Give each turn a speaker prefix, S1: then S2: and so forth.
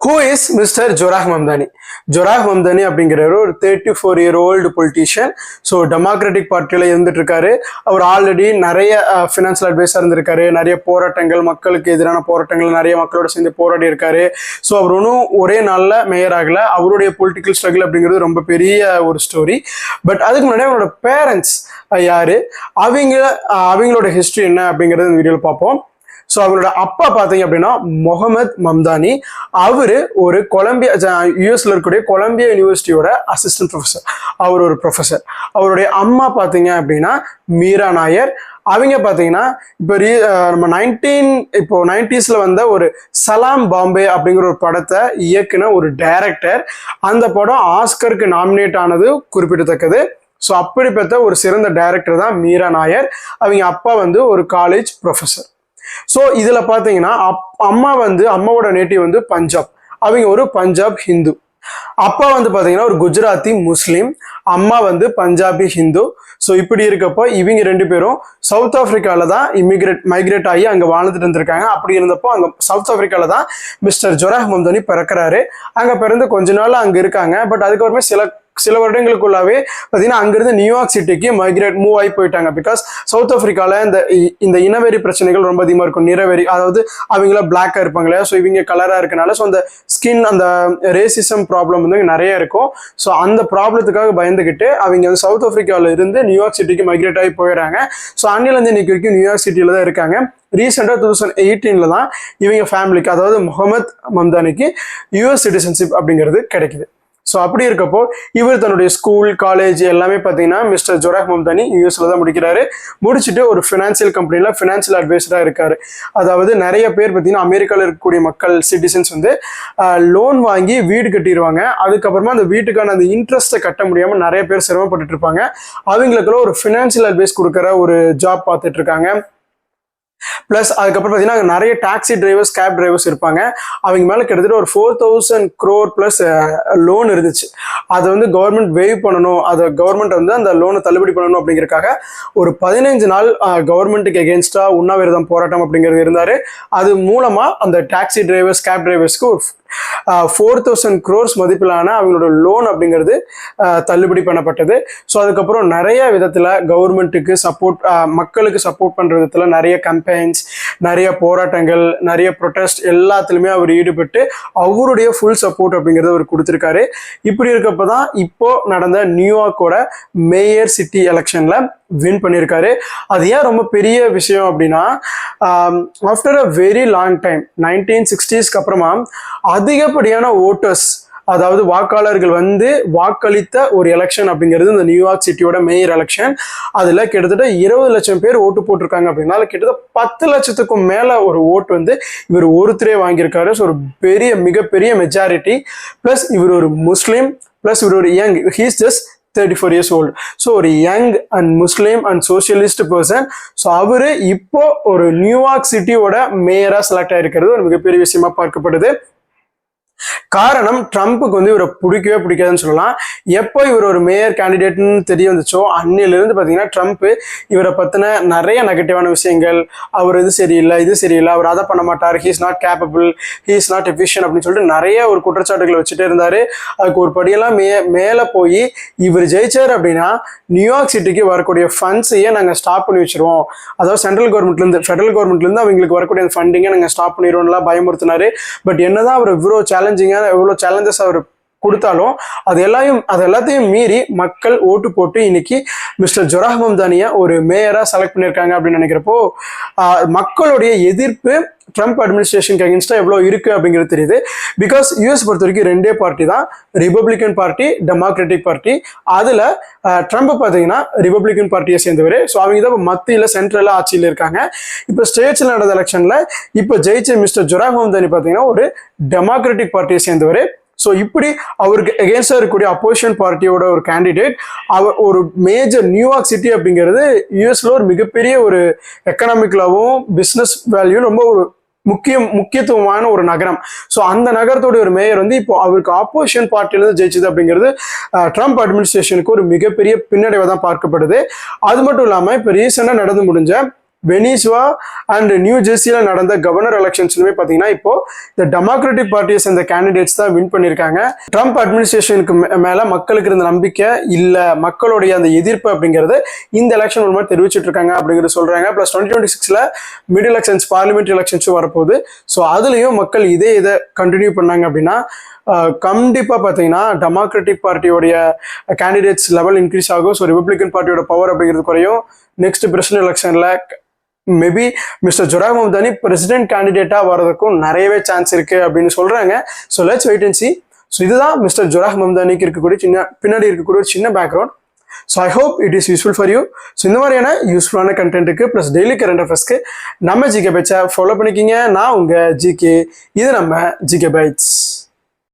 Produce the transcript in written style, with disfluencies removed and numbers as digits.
S1: Who is Mr. Jorah Mamdani? Jorah Mamdani அப்படிங்கிறவர் ஒரு 34-year-old politician. So democratic பார்ட்டியில் இருந்துட்டு இருக்காரு. அவர் ஆல்ரெடி நிறைய ஃபினான்ஷியல் அட்வைஸாக இருந்திருக்காரு. நிறைய போராட்டங்கள், மக்களுக்கு எதிரான போராட்டங்கள் நிறைய மக்களோட சேர்ந்து போராடி இருக்காரு. ஸோ அவர் ஒன்றும் ஒரே நாளில் மேயர் ஆகல. அவருடைய பொலிட்டிக்கல் ஸ்ட்ரகிள் அப்படிங்கிறது ரொம்ப பெரிய ஒரு ஸ்டோரி. பட் அதுக்கு முன்னாடி அவரோட பேரண்ட்ஸ் யாரு, அவங்களோட ஹிஸ்ட்ரி என்ன அப்படிங்கிறது இந்த வீடியோவில் பார்ப்போம். ஸோ அவரோட அப்பா பார்த்தீங்க அப்படின்னா முகமது மம்தானி. அவரு ஒரு யூஎஸ்ல இருக்கக்கூடிய கொலம்பியா யூனிவர்சிட்டியோட அசிஸ்டன்ட் ப்ரொஃபஸர். அவர் ஒரு ப்ரொஃபஸர். அவருடைய அம்மா பார்த்தீங்க அப்படின்னா மீரா நாயர். அவங்க பார்த்தீங்கன்னா இப்போ நம்ம 90s வந்த ஒரு சலாம் பாம்பே அப்படிங்கிற ஒரு படத்தை இயக்குன ஒரு டைரக்டர். அந்த படம் ஆஸ்கருக்கு நாமினேட் ஆனது குறிப்பிடத்தக்கது. ஸோ அப்படிப்பட்ட ஒரு சிறந்த டைரக்டர் தான் மீரா நாயர். அவங்க அப்பா ஒரு காலேஜ் ப்ரொஃபஸர். ஸோ இதுல பாத்தீங்கன்னா அம்மாவோட நேட்டிவ் பஞ்சாப். அவங்க ஒரு பஞ்சாப் ஹிந்து. அப்பா பாத்தீங்கன்னா ஒரு குஜராத்தி முஸ்லீம், அம்மா பஞ்சாபி ஹிந்து. ஸோ இப்படி இருக்கப்போ இவங்க ரெண்டு பேரும் சவுத் ஆப்பிரிக்கால தான் மைக்ரேட் ஆகி அங்க வாழ்ந்துட்டு இருந்திருக்காங்க. அப்படி இருந்தப்போ அங்க சவுத் ஆப்பிரிக்கால தான் மிஸ்டர் ஜொராஹ் மம்தானி பிறக்கிறாரு. அங்க பிறந்து கொஞ்ச நாள் அங்க இருக்காங்க. பட் அதுக்கப்புறமே சில வருடங்களுக்குள்ளாவே பார்த்தீங்கன்னா அங்கிருந்து நியூயார்க் சிட்டிக்கு மூவ் ஆகி போயிட்டாங்க. பிகாஸ் சவுத் ஆப்பிரிக்கால இந்த இனவெறி பிரச்சனைகள் ரொம்ப அதிகமாக இருக்கும். நிறவெறி, அதாவது அவங்கள பிளாக்கா இருப்பாங்களே, ஸோ இவங்க கலரா இருக்கனால ஸோ அந்த ஸ்கின் அந்த ரேசிசம் ப்ராப்ளம் நிறைய இருக்கும். ஸோ அந்த ப்ராப்ளத்துக்காக பயந்துகிட்டு அவங்க சவுத் ஆப்பிரிக்கால இருந்து நியூயார்க் சிட்டிக்கு மைக்ரேட் ஆகி போயிடுறாங்க. ஸோ அன்னிலேருந்து இன்னைக்கு வரைக்கும் நியூயார்க் சிட்டியில தான் இருக்காங்க. ரீசெண்டாக 2018 தான் இவங்க ஃபேமிலிக்கு, அதாவது முகமது மம்தானிக்கு யூஎஸ் சிட்டிசன்ஷிப் அப்படிங்கிறது கிடைக்குது. ஸோ அப்படி இருக்கப்போ இவர் தன்னுடைய ஸ்கூல், காலேஜ் எல்லாமே பார்த்தீங்கன்னா மிஸ்டர் ஜொராஹ் மம்தானி யூஎஸ்ல தான் முடிக்கிறாரு. முடிச்சுட்டு ஒரு ஃபினான்சியல் கம்பெனியில் ஃபினான்சியல் அட்வைசராக இருக்காரு. அதாவது நிறைய பேர் பார்த்தீங்கன்னா அமெரிக்காவில் இருக்கக்கூடிய மக்கள், சிட்டிசன்ஸ் லோன் வாங்கி வீடு கட்டிடுவாங்க. அதுக்கப்புறமா அந்த வீட்டுக்கான அந்த இன்ட்ரெஸ்ட்டை கட்ட முடியாமல் நிறைய பேர் சிரமப்பட்டுட்டு இருப்பாங்க. அவங்களுக்குள்ள ஒரு ஃபினான்சியல் அட்வைஸ் கொடுக்குற ஒரு ஜாப் பார்த்துட்டு இருக்காங்க. பிளஸ் அதுக்கப்புறம் பார்த்தீங்கன்னா நிறைய டாக்ஸி டிரைவர்ஸ், கேப் டிரைவர்ஸ் இருப்பாங்க. அவங்க மேலே கிட்டத்தட்ட ஒரு 4,000 crore பிளஸ் லோன் இருந்துச்சு. அதை கவர்மெண்ட் வேவ் பண்ணணும், அதை கவர்மெண்ட் அந்த லோனை தள்ளுபடி பண்ணணும் அப்படிங்கிறதுக்காக ஒரு 15 நாள் கவர்மெண்ட்டுக்கு எகென்ஸ்டா உண்ணாவிரதம் போராட்டம் அப்படிங்கிறது இருந்தாரு. அது மூலமா அந்த டாக்ஸி டிரைவர்ஸ், கேப் டிரைவர்ஸ்க்கு ஒரு 4,000 crores மதிப்பிலான அவங்களோட லோன் அப்படிங்கிறது தள்ளுபடி பண்ணப்பட்டது. ஸோ அதுக்கப்புறம் நிறைய விதத்துல கவர்மெண்ட்டுக்கு சப்போர்ட், மக்களுக்கு சப்போர்ட் பண்ற விதத்துல நிறைய கம்பெயின்ஸ், நிறைய போராட்டங்கள், நிறைய ப்ரொடெஸ்ட் எல்லாத்துலயுமே அவர் ஈடுபட்டு அவருடைய ஃபுல் சப்போர்ட் அப்படிங்கிறத அவர் கொடுத்திருக்காரு. இப்படி இருக்கப்பதான் இப்போ நடந்த நியூயார்க்கோட மேயர் சிட்டி எலெக்ஷன்ல வின் பண்ணியிருக்காரு. அது ஏன் ரொம்ப பெரிய விஷயம் அப்படின்னா, after a very long time 1960ஸ்க்கு அப்புறமா அதிகப்படியான ஓட்டர்ஸ், அதாவது வாக்காளர்கள் வாக்களித்த ஒரு எலெக்ஷன் அப்படிங்கிறது இந்த நியூயார்க் சிட்டியோட மேயர் எலெக்ஷன். அதுல கிட்டத்தட்ட 20 லட்சம் பேர் ஓட்டு போட்டிருக்காங்க அப்படின்னா கிட்டத்தட்ட 10 லட்சத்துக்கும் மேல ஒரு ஓட்டு இவர் ஒருத்தரே வாங்கியிருக்காரு. ஸோ ஒரு மிகப்பெரிய மெஜாரிட்டி. பிளஸ் இவர் ஒரு முஸ்லீம், பிளஸ் இவர் ஒரு young, he's just 34 years old. So ஒரு young and Muslim and socialist person. So அவரு இப்போ ஒரு நியூயார்க் சிட்டியோட மேயரா செலக்ட் ஆயிருக்கிறது ஒரு மிகப்பெரிய விஷயமா பார்க்கப்படுது. காரணம், ட்ரம்ப்புக்கு இவரை பிடிக்கவே பிடிக்காதுன்னு சொல்லலாம். எப்போ இவர் ஒரு மேயர் கேண்டிடேட்னு தெரிய வந்துச்சோ அன்னிலிருந்து பார்த்தீங்கன்னா ட்ரம்ப் இவரை பற்றின நிறைய நெகட்டிவான விஷயங்கள், அவர் இது சரியில்லை, அவர் அதை பண்ண மாட்டார், he is not capable, he is not efficient அப்படின்னு சொல்லிட்டு நிறைய ஒரு குற்றச்சாட்டுகளை வச்சுட்டே இருந்தாரு. அதுக்கு ஒரு படியெல்லாம் மேலே போய் இவர் ஜெயிச்சார் அப்படின்னா நியூயார்க் சிட்டிக்கு வரக்கூடிய ஃபண்ட்ஸையே நாங்கள் ஸ்டாப் பண்ணி வச்சிருவோம், அதாவது ஃபெடரல் கவர்மெண்ட்லேருந்து அவங்களுக்கு வரக்கூடிய ஃபண்டிங்கை நாங்கள் ஸ்டாப் பண்ணிடுவோம்லாம் பயமுறுத்தினாரு. பட் என்னதான் அவர் எவ்வளோ சேலஞ்சஸ் அவர் கொடுத்தாலும் அது எல்லாத்தையும் மீறி மக்கள் ஓட்டு போட்டு இன்னைக்கு மிஸ்டர் ஜொராஹ் மம்தானியை ஒரு மேயரா செலக்ட் பண்ணியிருக்காங்க அப்படின்னு நினைக்கிறப்போ மக்களுடைய எதிர்ப்பு ட்ரம்ப் அட்மினிஸ்ட்ரேஷனுக்கு அகேன்ஸ்டா எவ்வளவு இருக்கு அப்படிங்கிறது தெரியுது. பிகாஸ் யூஎஸ் பொறுத்த வரைக்கும் 2 பார்ட்டி தான், ரிபப்ளிகன் பார்ட்டி, டெமோக்ராட்டிக் பார்ட்டி. அதுல ட்ரம்ப் பார்த்தீங்கன்னா ரிபப்ளிகன் பார்ட்டியை சேர்ந்தவர். ஸோ அவங்க தான் மத்தியில சென்ட்ரலா ஆட்சியில் இருக்காங்க. இப்போ ஸ்டேட்ஸ்ல நடந்த எலெக்ஷன்ல இப்போ ஜெயிச்ச மிஸ்டர் ஜொராஹ் மம்தானி பார்த்தீங்கன்னா ஒரு டெமோக்ராட்டிக் பார்ட்டியை சேர்ந்தவர். ஸோ இப்படி அவருக்கு எகேன்ஸ்டா இருக்கக்கூடிய அப்போசிஷன் பார்ட்டியோட ஒரு கேண்டிடேட். அவர் ஒரு மேஜர் நியூயார்க் சிட்டி அப்படிங்கிறது யூஎஸ்ல ஒரு மிகப்பெரிய ஒரு எக்கனாமிக்கலாவும் பிசினஸ் வேல்யூ ரொம்ப ஒரு முக்கியத்துவமான ஒரு நகரம். ஸோ அந்த நகரத்தோட ஒரு மேயர் இப்போ அவருக்கு ஆப்போசிஷன் பார்ட்டியிலிருந்து ஜெயிச்சது அப்படிங்கிறது ட்ரம்ப் அட்மினிஸ்ட்ரேஷனுக்கு ஒரு மிகப்பெரிய பின்னடைவை தான் பார்க்கப்படுது. அது மட்டும் இல்லாமல் இப்போ ரீசெண்டாக நடந்து முடிஞ்ச வெனிசுவா அண்ட் நியூ ஜெர்சியில் நடந்த கவர்னர் எலெக்ஷன்ஸ்லுமே பார்த்தீங்கன்னா இப்போ இந்த டெமோக்ராட்டிக் பார்ட்டியை சேர்ந்த கேண்டிடேட்ஸ் தான் வின் பண்ணியிருக்காங்க. ட்ரம்ப் அட்மினிஸ்ட்ரேஷனுக்கு மேலே மக்களுக்கு இருந்த நம்பிக்கை இல்லை, மக்களுடைய அந்த எதிர்ப்பு அப்படிங்கிறது இந்த எலெக்ஷன் மூலமாக தெரிவிச்சுட்டு இருக்காங்க அப்படிங்கிறது சொல்கிறாங்க. ப்ளஸ் 2026 மிட் எலெக்ஷன்ஸ், பார்லிமெண்ட் எலெக்ஷன்ஸும் வரப்போகுது. ஸோ அதுலேயும் மக்கள் இதை கண்டினியூ பண்ணாங்க அப்படின்னா கண்டிப்பாக பார்த்தீங்கன்னா டெமோக்ராட்டிக் பார்ட்டியோடைய கேண்டிடேட்ஸ் லெவல் இன்க்ரீஸ் ஆகும். ஸோ ரிபப்ளிகன் பார்ட்டியோட பவர் அப்படிங்கிறது குறையும். நெக்ஸ்ட் பிரசிடென்ட் எலெக்ஷனில் maybe mister Zohran Mamdani president கேண்டிடேட்டாக வர்றதுக்கும் நிறையவே சான்ஸ் இருக்குது அப்படின்னு சொல்கிறாங்க. So let's wait and see. So இதுதான் மிஸ்டர் ஜொராக் மம்தானிக்கு இருக்கக்கூடிய பின்னாடி இருக்கக்கூடிய ஒரு சின்ன background. So I hope it is useful for you. So இந்த மாதிரியான யூஸ்ஃபுல்லான கண்டென்ட்டுக்கு ப்ளஸ் டெய்லி கரண்ட் அஃபேர்ஸ்க்கு நம்ம ஜிகே பைட்ஸை ஃபாலோ பண்ணிக்கிங்க. நான் உங்கள் ஜிகே, இது நம்ம ஜிகே பைட்ஸ்.